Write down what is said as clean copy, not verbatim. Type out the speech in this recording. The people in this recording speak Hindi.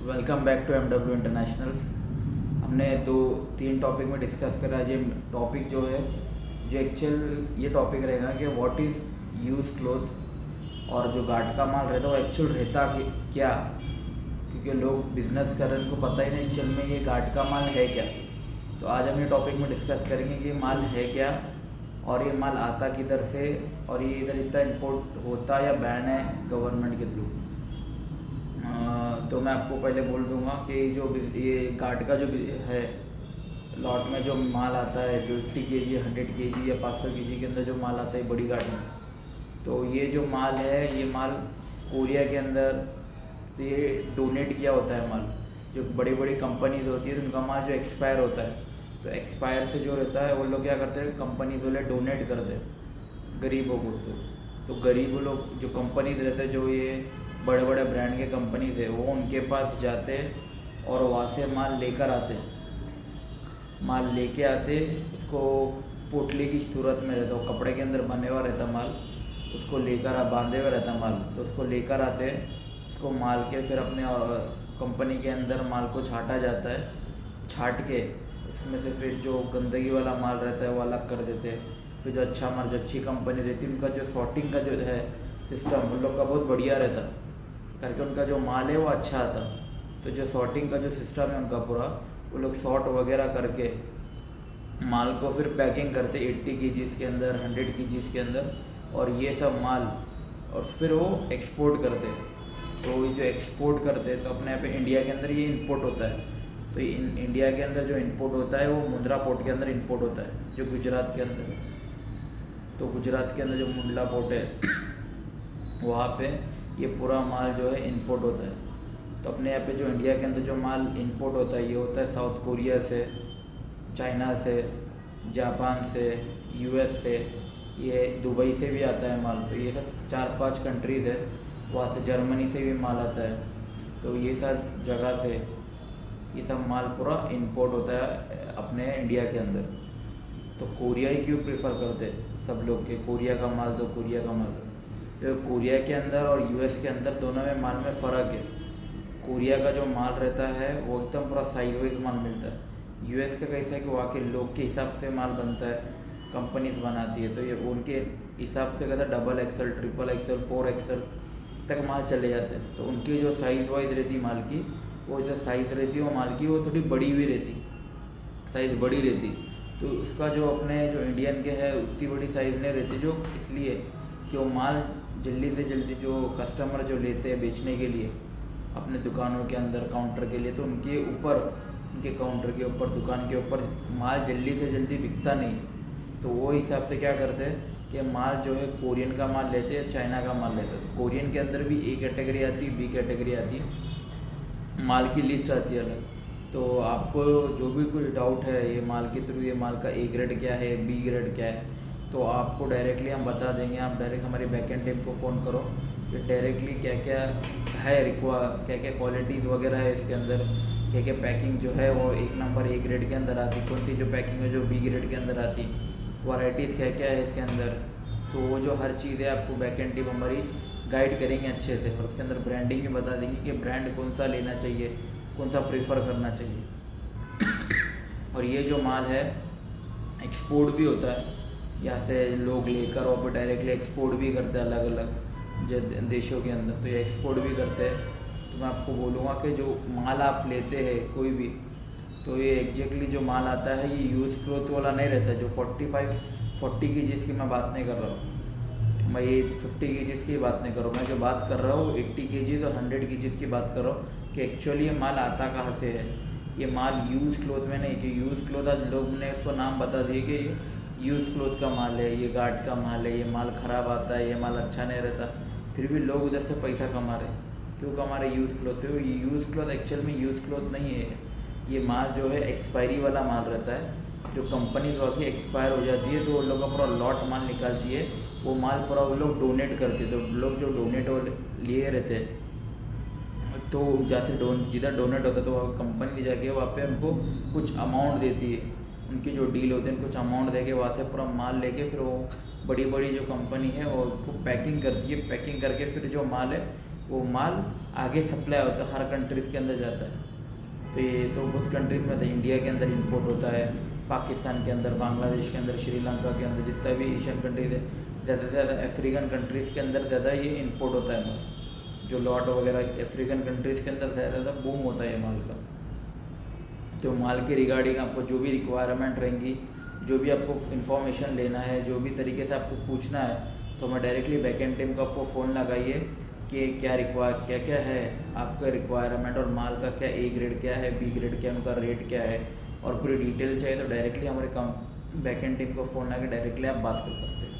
Welcome back to MW international. हमने दो तीन टॉपिक में डिस्कस करा। ये टॉपिक जो है जो एक्चुअल ये टॉपिक रहेगा कि व्हाट इज़ यूज क्लोथ और जो गार्ड का माल रहता है वो एक्चुअल रहता क्या, क्योंकि लोग बिजनेस कर रहे हैं, उनको पता ही नहीं एक्चुअल में ये गार्ड का माल है क्या। तो आज हम ये टॉपिक में डिस्कस करेंगे कि माल है क्या और ये माल आता किधर से और ये इधर इतना इंपोर्ट होता या बैन है गवर्नमेंट के थ्रू। तो मैं आपको पहले बोल दूंगा कि जो ये गार्ड का जो है लॉट में जो माल आता है जो 80 kg 100 kg या 500 kg के अंदर जो माल आता है बड़ी गार्ड में, तो ये जो माल है ये माल कोरिया के अंदर तो ये डोनेट किया होता है माल। जो बड़ी बड़ी कंपनीज होती है तो उनका माल जो एक्सपायर होता है, तो एक्सपायर से जो रहता है वो लोग क्या करते हैं, कंपनी वाले डोनेट करते हैं गरीबों को। तो गरीब लोग जो कंपनीज रहते हैं, जो ये बड़े बड़े ब्रांड के कंपनीज है, वो उनके पास जाते और वहाँ से माल लेकर आते। माल लेके आते उसको पोटली की सूरत में रहता, वो कपड़े के अंदर बने हुआ रहता माल, उसको लेकर बांधे हुआ रहता माल। तो उसको लेकर आते, उसको माल के फिर अपने कंपनी के अंदर माल को छाटा जाता है। छाट के उसमें से फिर जो गंदगी वाला माल रहता है वो अलग कर देते हैं। फिर जो अच्छा माल जो अच्छी कंपनी रहती है उनका जो सॉर्टिंग का जो है सिस्टम उन लोग का बहुत बढ़िया रहता करके उनका जो माल है वो अच्छा आता। तो जो सॉर्टिंग का जो सिस्टम है उनका पूरा, वो लोग सॉर्ट वगैरह करके माल को फिर पैकिंग करते 80 kg के अंदर 100 kg के अंदर, और ये सब माल और फिर वो एक्सपोर्ट करते। तो ये जो एक्सपोर्ट करते तो अपने यहाँ पे इंडिया के अंदर ये इंपोर्ट होता है। तो इंडिया के अंदर जो इंपोर्ट होता है वो मुंद्रा पोर्ट के अंदर इंपोर्ट होता है, जो गुजरात के अंदर। तो गुजरात के अंदर जो मुंद्रा पोर्ट है वहाँ पे ये पूरा माल जो है इंपोर्ट होता है। तो अपने यहाँ पे जो इंडिया के अंदर जो माल इंपोर्ट होता है ये होता है साउथ कोरिया से, चाइना से, जापान से, यूएस से, ये दुबई से भी आता है माल। तो ये सब 4-5 कंट्रीज़ है, वहाँ से जर्मनी से भी माल आता है। तो ये सब जगह से ये सब माल पूरा इंपोर्ट होता है अपने इंडिया के अंदर। तो कोरिया ही क्यों प्रेफर करते सब लोग के, कोरिया का माल दो, कोरिया का माल दो। तो कोरिया के अंदर और यूएस के अंदर दोनों में माल में फ़र्क है। कोरिया का जो माल रहता है वो एकदम पूरा साइज वाइज माल मिलता है। यूएस का कैसा है कि वहाँ के लोग के हिसाब से माल बनता है, कंपनीज बनाती है। तो ये उनके हिसाब से कहता है XXL, XXL, 4XL तक माल चले जाते हैं। तो उनकी जो साइज़ वाइज रहती माल की, वो जो साइज़ रहती है वो माल की वो थोड़ी बड़ी भी रहती, साइज़ बड़ी रहती। तो उसका जो अपने जो इंडियन के है उतनी बड़ी साइज़ नहीं रहती, जो इसलिए कि वो माल जल्दी से जल्दी जो कस्टमर जो लेते हैं बेचने के लिए अपने दुकानों के अंदर काउंटर के लिए, तो उनके ऊपर, उनके काउंटर के ऊपर, दुकान के ऊपर माल जल्दी से जल्दी बिकता नहीं। तो वो हिसाब से क्या करते हैं कि माल जो है कोरियन का माल लेते हैं, चाइना का माल लेते हैं। तो कोरियन के अंदर भी A कैटेगरी आती है, B कैटेगरी आती है, माल की लिस्ट आती है अलग। तो आपको जो भी कोई डाउट है ये माल के थ्रू, ये माल का A ग्रेड क्या है, B ग्रेड क्या है, तो आपको डायरेक्टली हम बता देंगे। आप डायरेक्ट हमारी बैकएंड टीम को फ़ोन करो कि डायरेक्टली क्या क्या है क्या क्या क्वालिटीज़ वगैरह है इसके अंदर, क्या क्या पैकिंग जो है वो 1 नंबर A ग्रेड के अंदर आती, कौन सी जो पैकिंग है जो B ग्रेड के अंदर आती, वैराइटीज़ क्या क्या है इसके अंदर। तो वो जो हर चीज़ है आपको बैकएंड टीम हमारी गाइड करेंगे अच्छे से, और उसके अंदर ब्रांडिंग भी बता देंगे कि ब्रांड कौन सा लेना चाहिए, कौन सा प्रेफर करना चाहिए। और ये जो माल है एक्सपोर्ट भी होता है, यहाँ से लोग लेकर और डायरेक्टली एक्सपोर्ट भी करते हैं अलग अलग देशों के अंदर। तो ये एक्सपोर्ट भी करते हैं। तो मैं आपको बोलूँगा कि जो माल आप लेते हैं कोई भी, तो ये एग्जैक्टली जो माल आता है ये यूज़ क्लोथ वाला नहीं रहता है। जो 40 kg की मैं बात नहीं कर रहा हूँ, मैं ये 50 kg की बात नहीं कर रहा हूँ। मैं जो बात कर रहा हूँ 80 kg और 100 kg की बात कर रहा हूँ कि एक्चुअली ये माल आता कहाँ से है। ये माल यूज़ क्लोथ में नहीं, कि यूज़ क्लोथ आज लोग ने उसको नाम बता दिए कि यूज़ क्लोथ का माल है, ये गार्ड का माल है, ये माल ख़राब आता है, ये माल अच्छा नहीं रहता। फिर भी लोग उधर से पैसा कमा रहे, क्यों कमा रहे? Use cloth. तो ये यूज़ क्लोथ एक्चुअल में यूज़ क्लोथ नहीं है। ये माल जो है एक्सपायरी वाला माल रहता है, जो कंपनी द्वारा की एक्सपायर हो जाती है तो वो लोग का पूरा लॉट माल निकालती है, वो माल पूरा वो लोग डोनेट करते हैं। तो लोग जो डोनेट लिए रहते हैं, तो जैसे जिधर डोनेट होता है तो वह कंपनी जाके वहाँ पे उनको कुछ अमाउंट देती है, उनकी जो डील होती है कुछ अमाउंट दे के वहाँ से पूरा माल लेके फिर वो बड़ी बड़ी जो कंपनी है वो उसको पैकिंग करती है। पैकिंग करके फिर जो माल है वो माल आगे सप्लाई होता है, हर कंट्रीज़ के अंदर जाता है। तो ये तो बहुत कंट्रीज़ में था, इंडिया के अंदर इंपोर्ट होता है, पाकिस्तान के अंदर, बांग्लादेश के अंदर, श्रीलंका के अंदर, जितना भी एशियन कंट्रीज है, ज़्यादा से ज़्यादा अफ्रीकन कंट्रीज़ के अंदर ज़्यादा ये इंपोर्ट होता है माल। जो लॉट वगैरह अफ्रीकन कंट्रीज़ के अंदर ज़्यादा बूम होता है ये माल का। तो माल के रिगार्डिंग आपको जो भी रिक्वायरमेंट रहेंगी, जो भी आपको इन्फॉर्मेशन लेना है, जो भी तरीके से आपको पूछना है, तो मैं डायरेक्टली बैकएंड टीम को आपको फ़ोन लगाइए कि क्या क्या है आपका रिक्वायरमेंट, और माल का क्या ए ग्रेड क्या है, बी ग्रेड क्या है, उनका रेट क्या है, और पूरी डिटेल चाहिए तो डायरेक्टली हमारे बैकएंड टीम को फ़ोन लगा के डायरेक्टली आप बात कर सकते हैं।